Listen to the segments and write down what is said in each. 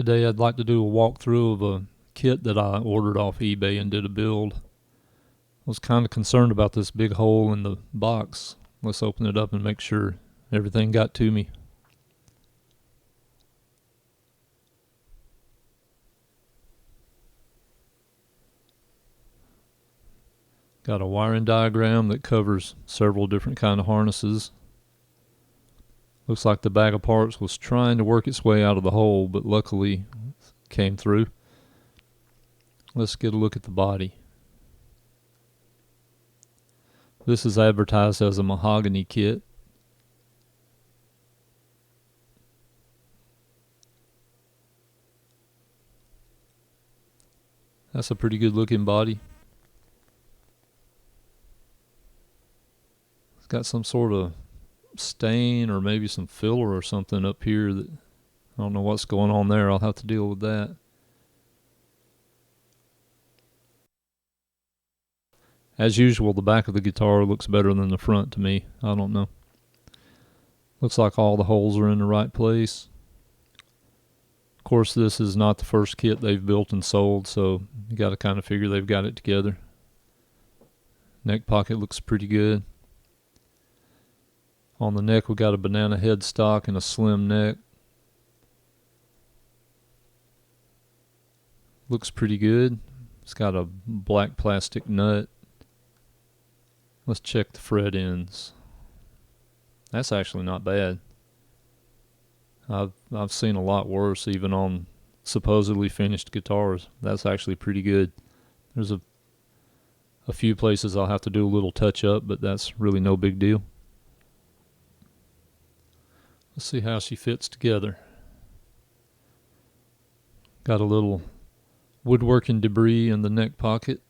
Today I'd like to do a walkthrough of a kit that I ordered off eBay and did a build. I was kind of concerned about this big hole in the box. Let's open it up and make sure everything got to me. Got a wiring diagram that covers several different kind of harnesses. Looks like the bag of parts was trying to work its way out of the hole, but luckily came through. Let's get a look at the body. This is advertised as a mahogany kit. That's a pretty good looking body. It's got some sort of stain or maybe some filler or something up here that I don't know what's going on there. I'll have to deal with that. As usual, the back of the guitar looks better than the front to me. I don't know. Looks like all the holes are in the right place. Of course, this is not the first kit they've built and sold, so you got to kind of figure they've got it together. Neck pocket looks pretty good. On the neck we got a banana headstock and a slim neck. Looks pretty good. It's got a black plastic nut. Let's check the fret ends. That's actually not bad. I've seen a lot worse even on supposedly finished guitars. That's actually pretty good. There's a few places I'll have to do a little touch up, but that's really no big deal. Let's see how she fits together. Got a little woodworking debris in the neck pocket.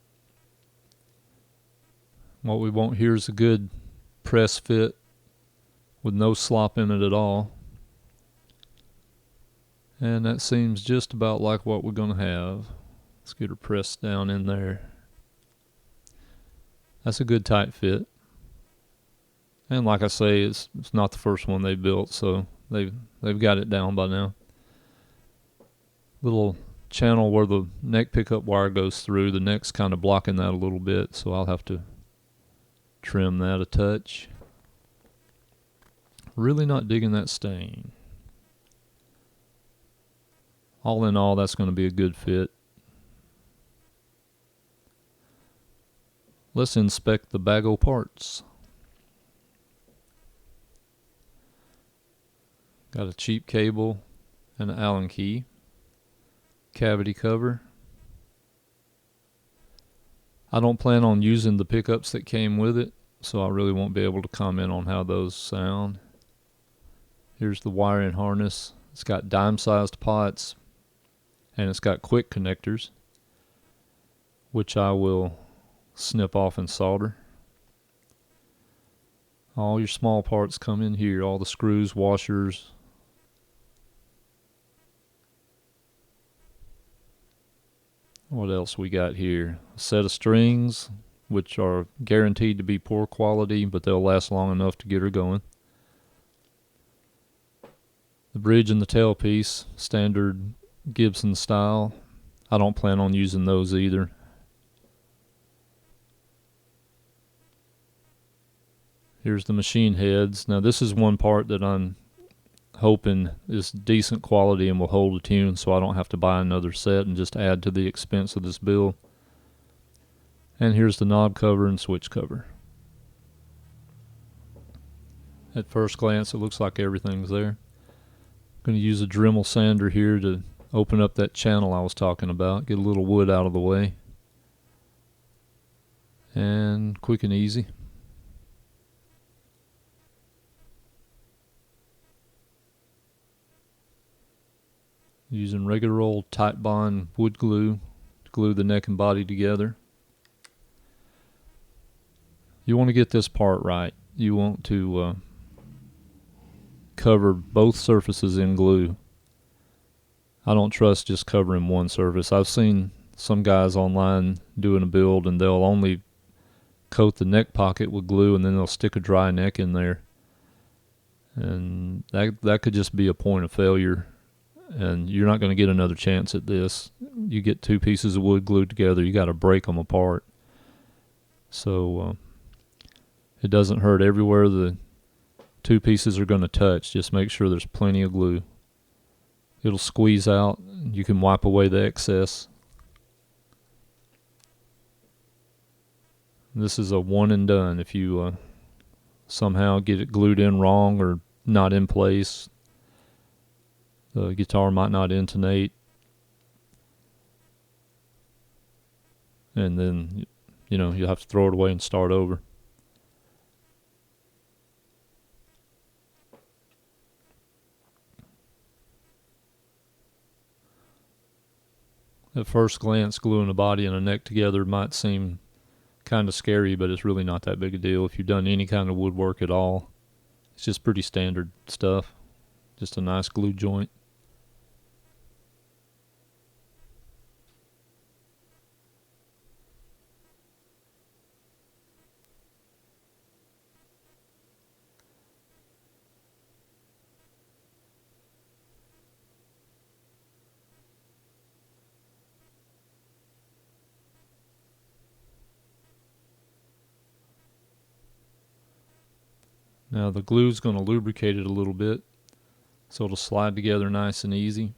What we want here is a good press fit with no slop in it at all. And that seems just about like what we're going to have. Let's get her pressed down in there. That's a good tight fit. And like I say, it's not the first one they built, so they've got it down by now. Little channel where the neck pickup wire goes through, the neck's kind of blocking that a little bit, so I'll have to trim that a touch. Really not digging that stain. All in all, that's going to be a good fit. Let's inspect the bag of parts. Got a cheap cable and an Allen key. Cavity cover. I don't plan on using the pickups that came with it, so I really won't be able to comment on how those sound. Here's the wiring harness. It's got dime-sized pots, and it's got quick connectors, which I will snip off and solder. All your small parts come in here, all the screws, washers. What else we got here? A set of strings, which are guaranteed to be poor quality, but they'll last long enough to get her going. The bridge and the tailpiece, standard Gibson style. I don't plan on using those either. Here's the machine heads. Now this is one part that I'm hoping is decent quality and will hold a tune, so I don't have to buy another set and just add to the expense of this build. And here's the knob cover and switch cover. At first glance, it looks like everything's there. I'm going to use a Dremel sander here to open up that channel I was talking about, get a little wood out of the way. And quick and easy. Using regular old Titebond wood glue to glue the neck and body together. You want to get this part right. You want to cover both surfaces in glue. I don't trust just covering one surface. I've seen some guys online doing a build and they'll only coat the neck pocket with glue and then they'll stick a dry neck in there. And that could just be a point of failure. and you're not going to get another chance at this. You get two pieces of wood glued together, you got to break them apart. So it doesn't hurt everywhere the two pieces are going to touch. Just make sure there's plenty of glue. It'll squeeze out. You can wipe away the excess. This is a one and done. If you somehow get it glued in wrong or not in place, the guitar might not intonate, and then you'll have to throw it away and start over. At first glance, gluing a body and a neck together might seem kind of scary, but it's really not that big a deal. If you've done any kind of woodwork at all, it's just pretty standard stuff. Just a nice glue joint. Now the glue's going to lubricate it a little bit, so it'll slide together nice and easy.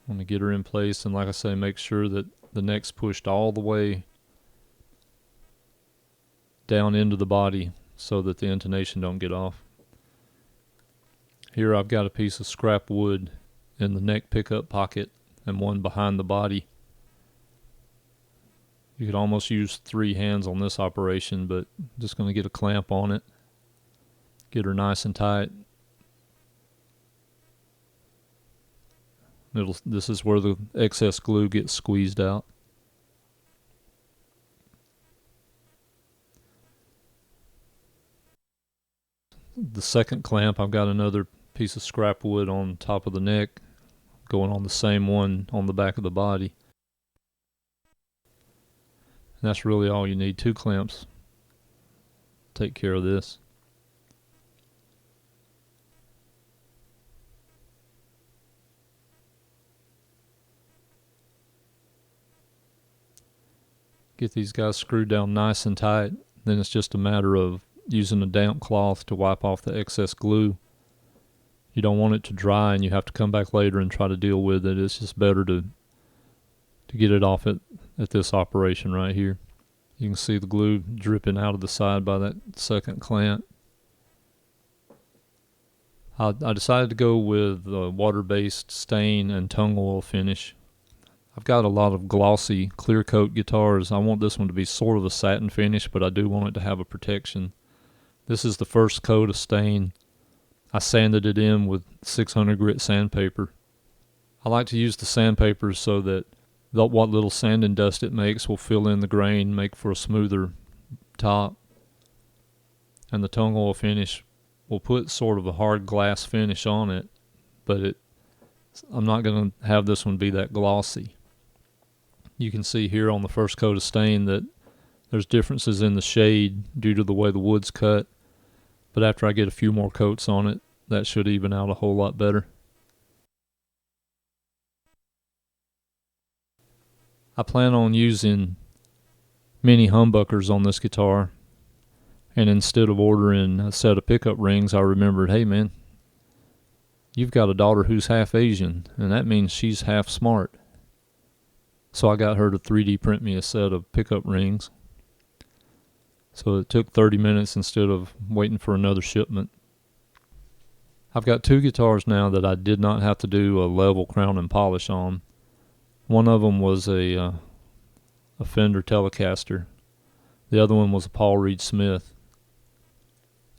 I'm going to get her in place, and like I say, make sure that the neck's pushed all the way down into the body so that the intonation don't get off. Here I've got a piece of scrap wood in the neck pickup pocket and one behind the body. You could almost use 3 hands on this operation, but I'm just going to get a clamp on it. Get her nice and tight. This is where the excess glue gets squeezed out. The second clamp, I've got another piece of scrap wood on top of the neck, going on the same one on the back of the body. And that's really all you need. 2 clamps. Take care of this. Get these guys screwed down nice and tight. Then it's just a matter of using a damp cloth to wipe off the excess glue. You don't want it to dry and you have to come back later and try to deal with it. It's just better to get it off at this operation right here. You can see the glue dripping out of the side by that second clamp. I decided to go with water-based stain and tung oil finish. I've got a lot of glossy clear coat guitars. I want this one to be sort of a satin finish, but I do want it to have a protection. This is the first coat of stain. I sanded it in with 600 grit sandpaper. I like to use the sandpaper so that what little sand and dust it makes will fill in the grain, make for a smoother top. And the tung oil finish will put sort of a hard glass finish on it, but I'm not going to have this one be that glossy. You can see here on the first coat of stain that there's differences in the shade due to the way the wood's cut, but after I get a few more coats on it, that should even out a whole lot better. I plan on using mini humbuckers on this guitar, and instead of ordering a set of pickup rings, I remembered, hey man, you've got a daughter who's half Asian, and that means she's half smart. So I got her to 3D print me a set of pickup rings. So it took 30 minutes instead of waiting for another shipment. I've got 2 guitars now that I did not have to do a level crown and polish on. One of them was a Fender Telecaster. The other one was a Paul Reed Smith.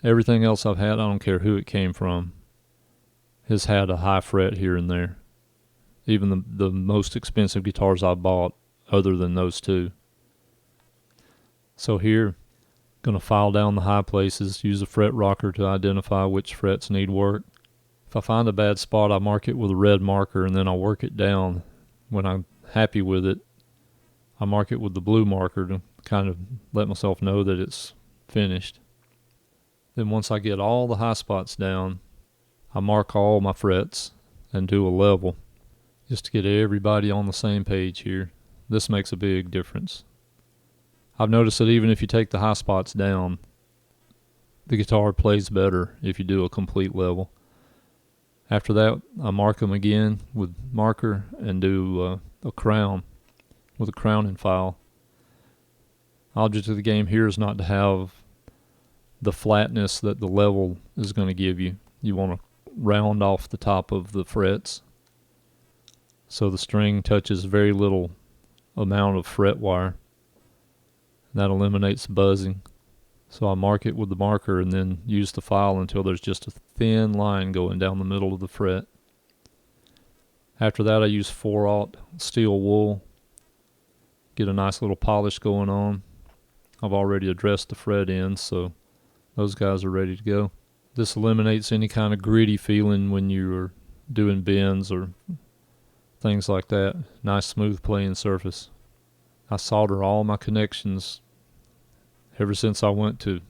Everything else I've had, I don't care who it came from, has had a high fret here and there. Even the most expensive guitars I bought other than those 2. So here, going to file down the high places, use a fret rocker to identify which frets need work. If I find a bad spot, I mark it with a red marker and then I'll work it down. When I'm happy with it, I mark it with the blue marker to kind of let myself know that it's finished. Then once I get all the high spots down, I mark all my frets and do a level just to get everybody on the same page here. This makes a big difference. I've noticed that even if you take the high spots down, the guitar plays better if you do a complete level. After that, I mark them again with marker and do a crown with a crowning file. Object of the game here is not to have the flatness that the level is going to give you. You want to round off the top of the frets so the string touches very little amount of fret wire. That eliminates buzzing. So I mark it with the marker and then use the file until there's just a thin line going down the middle of the fret. After that, I use 4/0 steel wool. Get a nice little polish going on. I've already addressed the fret ends, so those guys are ready to go. This eliminates any kind of gritty feeling when you're doing bends or things like that. Nice smooth playing surface. I solder all my connections ever since I went to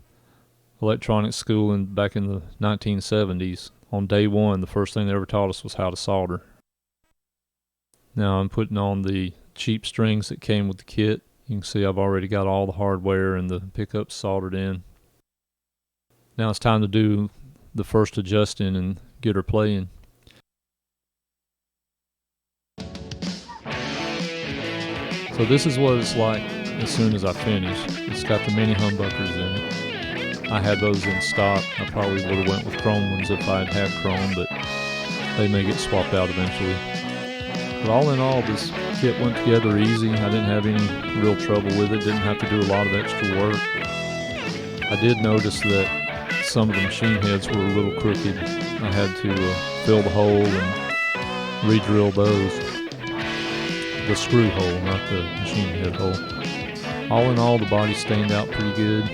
electronics school back in the 1970s. On day one, the first thing they ever taught us was how to solder. Now I'm putting on the cheap strings that came with the kit. You can see I've already got all the hardware and the pickups soldered in. Now it's time to do the first adjusting and get her playing. So this is what it's like as soon as I finish. It's got the mini humbuckers in it. I had those in stock. I probably would have went with chrome ones if I had chrome, but they may get swapped out eventually. But all in all, this kit went together easy. I didn't have any real trouble with it. Didn't have to do a lot of extra work. I did notice that some of the machine heads were a little crooked. I had to fill the hole and re-drill those. The screw hole, not the machine head hole. All in all, the body stained out pretty good.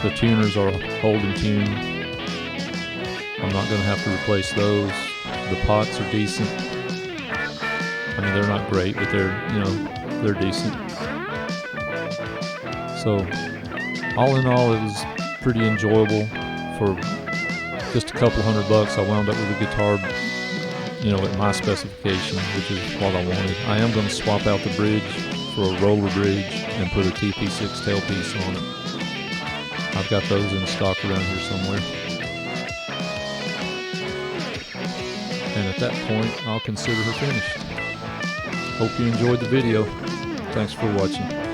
The tuners are holding tune. I'm not going to have to replace those. The pots are decent. I mean, they're not great, but they're decent. So, all in all, it was pretty enjoyable. For just a couple $100, I wound up with a guitar, at my specification, which is what I wanted. I am going to swap out the bridge for a roller bridge and put a TP6 tailpiece on it. I've got those in stock around here somewhere. And at that point, I'll consider her finished. Hope you enjoyed the video. Thanks for watching.